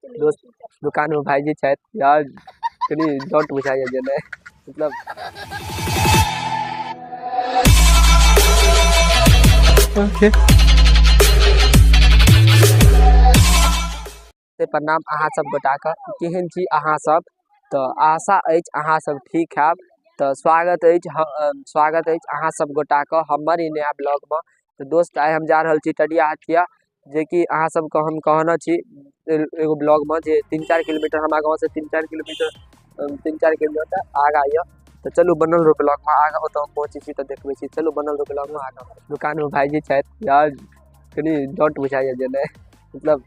दोस्त दुकान में भाई जी शायद यार कहीं डॉट बुझाइए जेने मतलब ओके प्रणाम अहाँ सब गोटा के केहन छी अहाँ सब। तो आशा अछि अहाँ सब ठीक हैब। तो स्वागत अछि अहाँ सब गोटा के हमर ई नया ब्लॉग में। तो दोस्त आइ हम जा रहल छी टडिया हटिया जे कि अहाँ सब को हम कहना छी एगो ब्लॉग में जे 3-4 किलोमीटर हमारा गाँव से 3-4 किलोमीटर आगा ये। तो चलू बनल रहो ब्लॉग में आगा तो पहुँची छी तो देखबे छी। चलू बनल रहो ब्लॉग में आगा। दुकान में भाई जी शायद यार कहीं डॉट बुझाइए जेने मतलब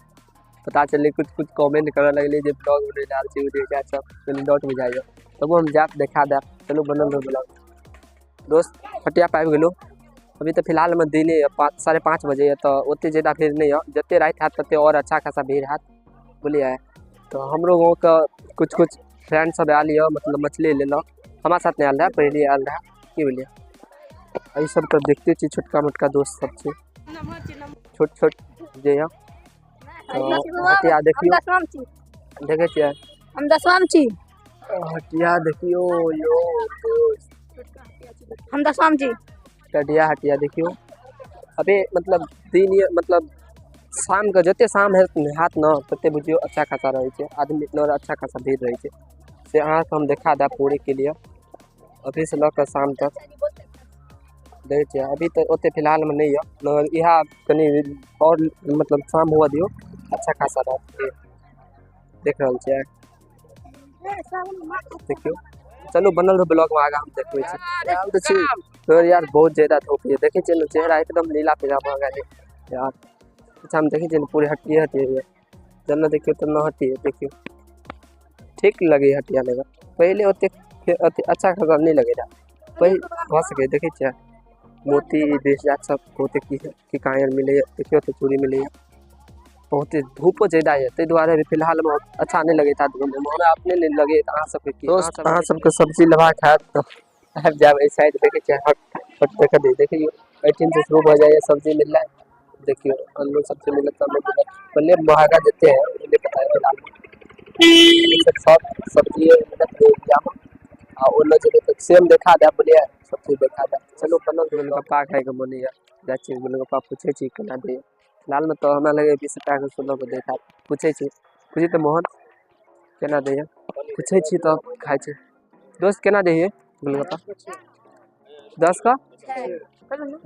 पता चले कुछ कमेंट करे लगले जे ब्लॉग बने डाल छी वीडियो क्या सब कहीं डॉट बुझाइए तब हम जाप देखा दे। चलू बनल रहो ब्लॉग। दोस्त हटिया पाबि गेलू अभी तो फिलहाल में दिने 5-5:30 बजे है। तो उतने ज़्यादा भीड़ नहीं है जितने रात है तते और अच्छा खासा भीड़ है बोलिए। तो हमरो गाँव का कुछ फ्रेंड सब आयल है मतलब मछली ले लो हमारे साथ नहीं आयल रहा पहले आयल रहा की बोलिए। यही सब तो देखते छी छोटका मोटका दोस्त सब छोट जे है। तो हटिया देखियो देखे छियै हम 10वां छी। हटिया देखियो यो दोस्त हम 10वां छी। टडिया हटिया देखियो अबे मतलब दिन ये मतलब शाम के जते शाम है हाथ न तते बुझियो अच्छा खासा रहे छे आदमी और अच्छा खासा भीड़ रहे छे से अहाँ हम देखा दा पूरे के लिए अभी से लेकर शाम तक देखे छियै। अभी तो ओते फिलहाल में नहीं है मगर यहाँ कनी और मतलब शाम हुआ दियो अच्छा खासा रहते देख रहल छियै देखियो। चलो बनल रहो ब्लॉग में आगा हम देखबे छी तो यार बहुत ज्यादा धूप है देखे छियै चेहरा एकदम नीला पीला भ गेल यार। अच्छा हम देखे छियै पूरे हटिए है जन्ना देखियो तो न हटिए देखियो ठीक लगे हटिया लगा पहले ओते अच्छा खासा नहीं लगे था पहले हो सके देखे छियै मोती देश जात सब बहुते की कायर मिले देखियो तो चूड़ी मिले बहुत धूप ज्यादा है ते द्वारे भी फिलहाल में अच्छा नहीं लगे था हमरा अपने नहीं लगे अहाँ सब के दोस्त अहाँ सब के सब्जी लगा खात तो आब जाब ए साइड देखे छियै हट देख दे देखियो 18 से शुरू हो जाए सब्जी मिल रहा है देखियो आलू सब्जी मिले तो पहले महंगा देते हैं मुझे पता है फिलहाल सब सब्जी मतलब आ ओलो जब तक सेम देखा दे बोलिए सब चीज देखा दे। चलो बनल गोलगप्पा खाए के मन है जाची गोलगप्पा पूछे छी केना दे फिलहाल में तो हमरा लगे 20 रुपया के 16 को देता पूछे छी पूछी तो मोहन केना दे पूछे छी तो खाए छी दोस्त केना दे गोलगप्पा 10 का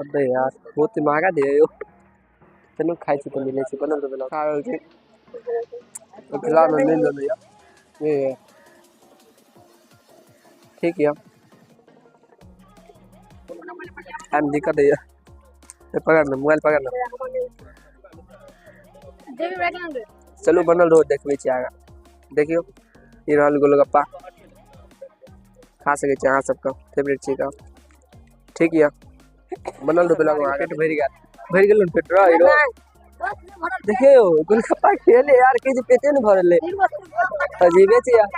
अबे यार बहुत महंगा दे यो। चलो खाए छी तो मिले छी बनल तो खा रहल छी तो फिलहाल में मिल ले ये ठीक है हम दिक्कत है पकड़ ना मोबाइल पकड़ ना चलो बनल रहो देखबे छी आगा देखियो ई रहल गोलगप्पा खा सके छी अहाँ सबका फेवरेट चीज का ठीक है बनल रहो ब्लॉग में पेट भर गेल पेट रो देखियो गोलगप्पा खेले यार के जे पेटे न भरले अजीबे छी यार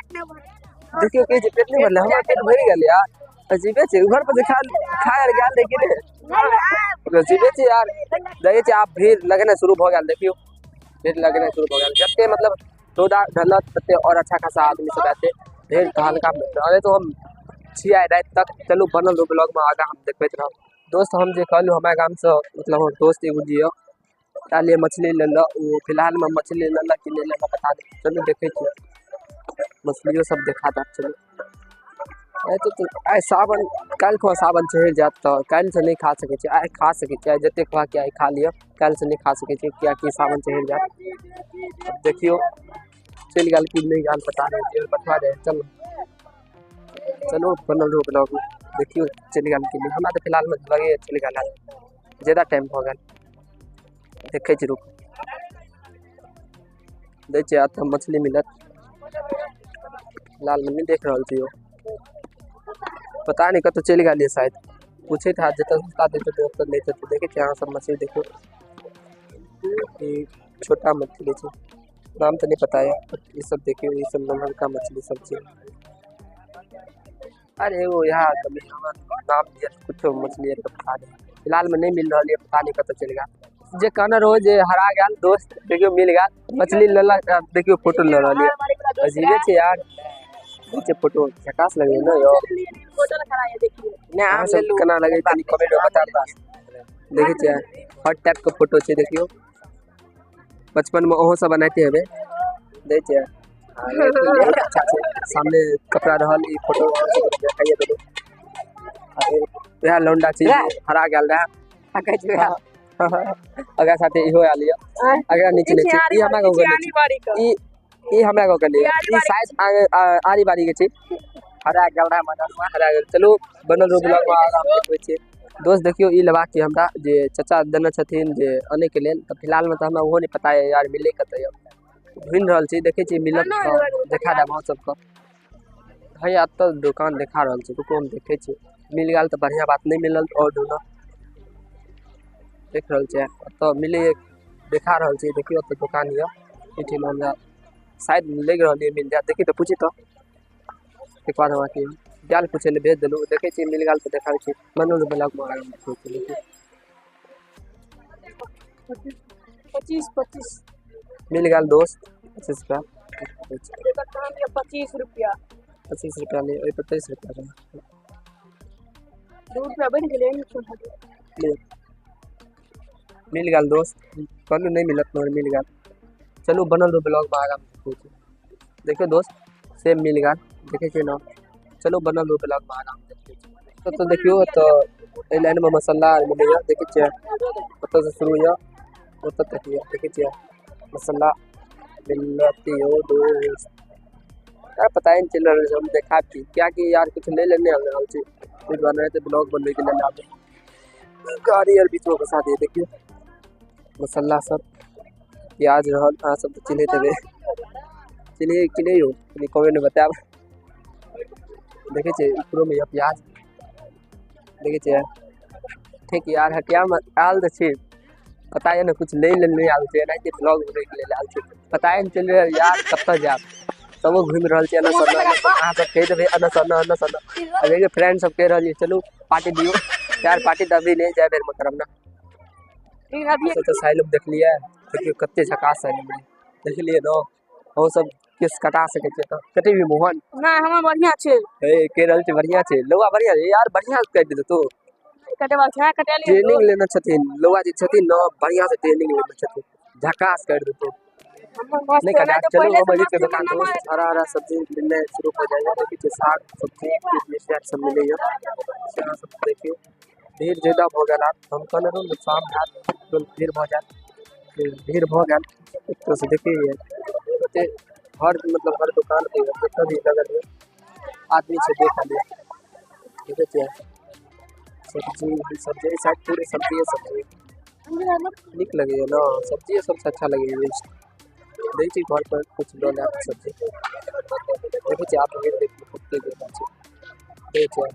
देखियो के जे पेट नहीं भरले हमरा पेट भर गेल यार अजीबे छी घर पर खा यार गेल लेकिन अजीबे छी यार देखे छी आप भीड़ लगना शुरू हो गया देखियो भीड़ लगना शुरू हो गया जते मतलब रोदा ढलत तते और अच्छा खासा आदमी सब आते भीड़ हल्का अरे तो हम छिया रात तक। चलो बनल रो ब्लॉग में आगा हम देखबैत रहो दोस्त हम जे कहलू हमारे गांव से मतलब हम दोस्त एगो जियो ताले मछली ले लो वो फिलहाल में मछली ले लो कि नहीं ले लो बता दे। चलो देखे छी मछलियों सब देखा था चलो तो आइ सावन कल को सावन चढ़ जात तो कल से नहीं खा सके छी आइ खा सके छी आइ जते खा के आइ खा लियो कल से नहीं खा सके छी क्या कि सावन चढ़ जात। अब देखियो चल गल कि नहीं गल पता नहीं बतवा दे चलो चलो बनल रहो ब्लॉग में देखियो चल गल कि हमरा तो फिलहाल में लगे चल गल ज्यादा टाइम हो गल देखे छी रुक दे छी तो मछली मिलत फिलहाल में नहीं देख रहल छी पता नहीं कत चल गए शायद पूछे था जत सस्ता देते तो तो लेते तो देखे यहाँ सब मछली देखो छोटा मछली है नाम तो नहीं पता है ये सब देखियो ये सब नमहर का मछली सब चीज अरे वो यहाँ नाम दिया कुछ मछली है तो पता नहीं फिलहाल में नहीं मिल रहा है पता नहीं कत चलेगा जे कहना रहो जे हरा गया दोस्त देखियो मिल गया मछली लला देखियो फोटो ले रही अजीबे छे यार नीचे फोटो झकास लगे ना यो फोटो लगा है देखिए ने हम सब केना लगे तनी कमेंट में बता देखे छे हर टाइप के फोटो छे देखियो बचपन में ओहो सब बनाते हवे दे छे अच्छा छे सामने कपड़ा रहल ई फोटो देखाइए दो यह लौंडा छी हरा गेल रहा आगे जे अगर साथे इहो आ लिया अगर नीचे नीचे ई हमरा को ई हमरा को के लिए ई साइज आरी बारी के छी हरा गेल रहा मदन हरा गेल चलो बनल रो ब्लॉग में आराम देखबै छी दोस्त देखियो ई लबा के हमरा जे चाचा देने छथिन जे आने के लेल त फिलहाल में त हमरा ओहो नहीं पता है यार मिले कत ढूंढ रहल छी देखे छी मिलत तो देखा देब हम सबको भाई अब तो दुकान देखा रहल छी रुको हम देखे छी मिल गेल तो बढ़िया बात नहीं मिलल और ढूंढ देख रहल छी तो मिले देखा रहल छी देखियो तो दुकान हिया इठी में हमरा शायद लग रहल है मिल जाए देखी तो पूछी तो एक बार हमरा के जाल पूछे ले भेज देलू देखे छी मिल गेल तो देखाबै छी मनोज ब्लॉग में आराम से 25 मिल गया दोस्त 25 का 25 रुपया 25 रुपया ले 25 रुपया 2 रुपया बन गेले ले मिल गया दोस्त कहलू नहीं मिलत मोर मिल गया चलो बनल रो ब्लॉग में आराम से देखो दोस्त सेम मिल गया देखे छी ना चलो बनल रो ब्लॉग में आराम से तो देखियो तो ए लाइन में मसाला मिले देखे छी ओतो से शुरू या ओतो तक या देखे छी मसाला मिलती हो दोस्त यार पता ही नहीं चल रहा हम देखा थी क्या कि यार कुछ ले लेने आ रहा छी कुछ बन रहे थे ब्लॉग बनने के लिए आप गाड़ी यार बीच में फंसा दिए देखियो मसाला सब प्याज रहल आ सब चिन्हे थे चिन्हे कि नहीं हो कमेंट में बताब देखे छे ऊपर में यह प्याज देखे छे ठीक यार हटिया में आल तो छे पता है ना कुछ ले लेने आल छे ना कि ब्लॉग बनने के लिए आल छे पता ही नहीं चल रहा यार कब तक जाब सब घूम रहल छे ना सब अहां सब कह देबे अना सन अबे के फ्रेंड सब कह रहल चलो पार्टी दियो यार पार्टी दबी नहीं जाए बेर में करम ना ठीक अभी तो साइलम देख लिया देखियो कत्ते झकास साइलम देख लिए ना वो सब किस कटा सके छे तो कटे भी मोहन ना हम बढ़िया छे ए के रहल छे बढ़िया छे लोवा बढ़िया है यार बढ़िया कट दे तो कटेवा छा कटे लिए ट्रेनिंग लेना छथिन लोवा जी छथिन ना बढ़िया से ट्रेनिंग लेना छथिन झकास कर दे तो नहीं कटा चलो हम अजीत के दुकान तो हरा सब्जी मिलने शुरू हो जाएगा देखिए साग सब्जी मिर्च सब मिलेगा सारा सब देखिए भीड़ ज्यादा हो गया हम कहने रहो शाम रात तो भीड़ हो जाए भीड़ हो गया तो से देखिए हर मतलब हर दुकान पे जितना भी नगर में आदमी से देखा लिया ठीक है सब्जी शायद पूरे सब्जी निक लगे ना सब्जी सबसे अच्छा लगे नहीं चाहिए घर पर कुछ लो ना सब्जी देखिए आप ये देखिए कुत्ते देखा देखिए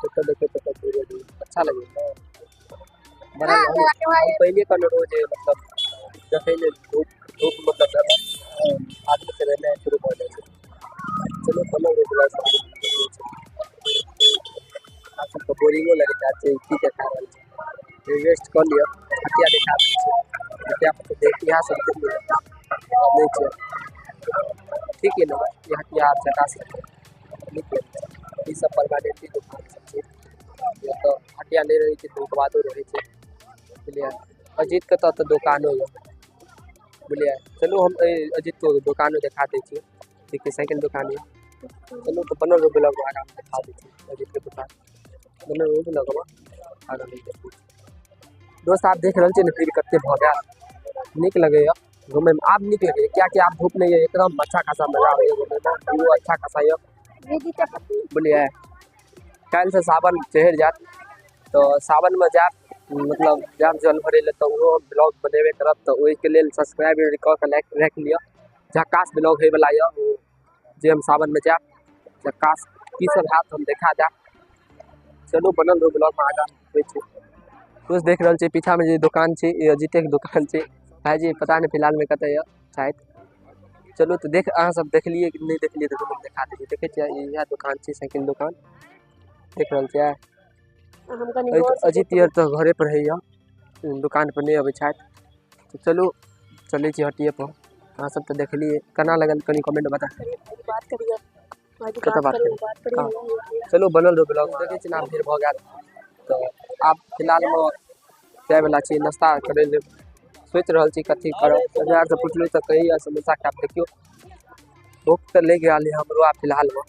तो देखे तो धीरे अच्छा लगे ना बड़ा पहले का रोज मतलब जैसे धूप मतलब आदमी से रहना शुरू हो जाए चलो पहले रेगुलर आप सबको बोरिंगो लगे जाते की देखा रहा रेस्ट कर लिया हटिया देखा हटिया तो देख यहाँ सब नहीं चाहिए ठीक है ना ये हटिया आप चटा सकते ठीक है ये सब परमानेंटली दुकान सब चीज ये तो हटिया ले रही थी तो बादो रही थी बुझलिए अजीत के तो दुकान हो बुझलिए चलो हम अजीत को दुकान दिखा दी ठीक है साइकिल दुकान है चलो तो 15 रुपये लगा आराम दिखा दी अजीत की दुकान 15 रुपये लगा आराम दोस्त आप देख रहे हैं फिर कत्ते भ गया निक लगे घूमे में आप निक लगे क्या क्या आप धूप नहीं है एकदम अच्छा खासा मजा आ घूमे में वो अच्छा खासा है बोलिए कल से सावन चढ़ जात तो सावन में जात मतलब जब जल भरे ले तो वो ब्लॉग बनेबे करब तो ओई के लेल सब्सक्राइब क के लाइक रख लियो झकास ब्लॉग है वाला यो जे हम सावन में जाब झकास की सब हाथ हम देखा जा चलो बनल रो ब्लॉग में आगा होय छै कुछ देख रहल छी पीछा में जे दुकान छै ये अजीते के दुकान छै भाई जी पता नहीं फिलहाल में कते शायद चलो तो देख अहाँ सब देख लिए कि नहीं देख लिए तो दिखा दीजिए देखे छियै यह दुकान छै साइकिल दुकान देख रहल छियै अजीत यार तो घरे पर है दुकान पर नहीं अबै छथि तो चलू चलै छी हटिए पर। अहाँ सब तो देखलिए केना लगल कनी कमेंट बता। बात करिए कतऽ बात करिए चलू बनल रहो ब्लॉग देखै छी ना भीड़ भऽ गेल तो आब फिलहाल में जाय वाला छी नाश्ता करै ले सोच रहल छी कथी करब। बाजार से पुछलू तो कहिया समोसा खाब देखियो भूख तो लग गेल है हमरो। आब फिलहाल में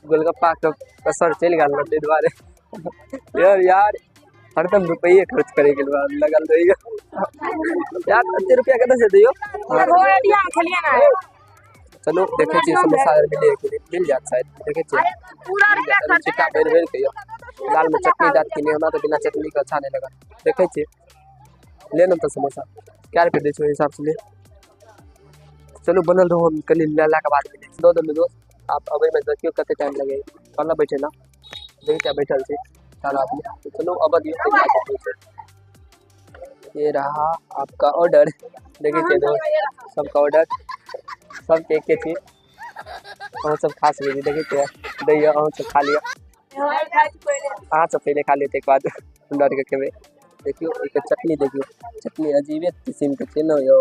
गोलगप्पा के असर चल गेल ताहि दुआरे यार हरदम रुपये खर्च करे के लगल रही यार। कते रुपया कतऽ से दियो रोटियां खेलिए ना चलो देखे छी समोसा मिले मिल जात शायद देखे छी पूरा रुपया खर्च चिट्टा भर भर के फिलहाल में चटनी दाँत किने हमरा तो बिना चटनी के अच्छा नहीं लगा। देखे छी ले ना तो समोसा क्या रुपये दे छो हिसाब से ले। चलो बनल रहो हम कल लाला के बाद मिले दो दो दोस्त आप अबे में देखियो कते टाइम लगे कल बैठे ना देखिए बैठल छी सारा आदमी। तो चलो अब दियो ये रहा आपका ऑर्डर देखिए दोस्त सबका ऑर्डर सब के एक चीज और सब खा सकते देखिए दैया और सब खा लिया। हाँ सब पहले खा लेते एक बाद डर के खेबे। देखियो एक चटनी देखियो चटनी अजीबे किस्म के छै न यो।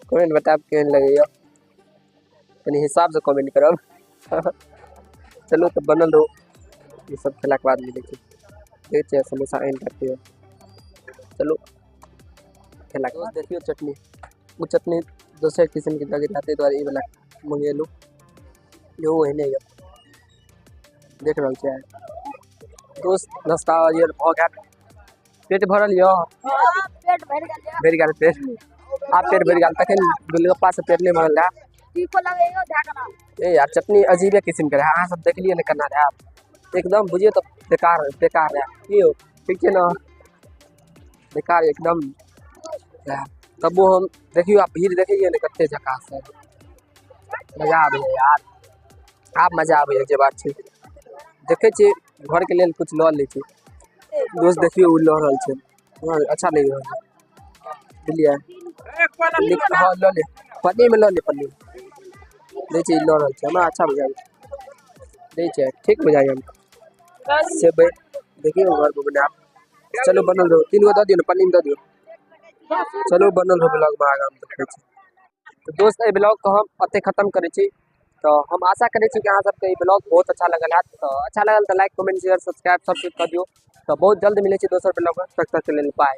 कमेंट बताब केहन लगे यो तनी हिसाब से कमेंट करब। चलो तो बनल रहो ये सब खेला के बाद मिले छी देखिए समोसा एंड करते हो। चलो खेला के बाद देखियो चटनी वो चटनी दोसर किस्म के लगे रहते द्वारा ये वाला मंगेलू जो है नहीं देख रहल छै दोस्त नाश्ता ये भ गेल पेट भरल यो पेट भर गेल पेट आप पेट भर गेल तखन गोलगप्पा से पेट नहीं भरल है टीको लगेगा ढाकना ए यार चटनी अजीबे किस्म के रहा। अहाँ सब देख लिए न केना रहा एकदम बुझिए तो बेकार बेकार है की हो ठीक है ना बेकार एकदम तब वो हम देखियो आप भीड़ देखिए न कते झकास है मजा आबे यार आप मजा आबे जे बात छै देखे छी घर के लेल कुछ ल ले छी दोस्त देखियो उ ल रहल छै अच्छा लग रहल छै बुझलिए हाँ ल ले पन्नी में ल ले पन्नी दे छी ल रहल छै हमरा अच्छा बुझाई दे छै ठीक बुझाई हम से देखियो घर पर बना चलो बनल रहो 3 गो द दियो न पन्नी में द दियो। चलो बनल रहो ब्लॉग में आगा हम देखे छी तो दोस्त ए ब्लॉग को हम अते खत्म करे छी। तो हम आशा करे छी कि अहाँ सबके ई ब्लॉग बहुत अच्छा लगल है तो अच्छा लगल तो लाइक कमेंट शेयर सब्सक्राइब सब चीज कर दियो। तो बहुत जल्द मिले छी दोसर ब्लॉग में तब तक के लिए बाय।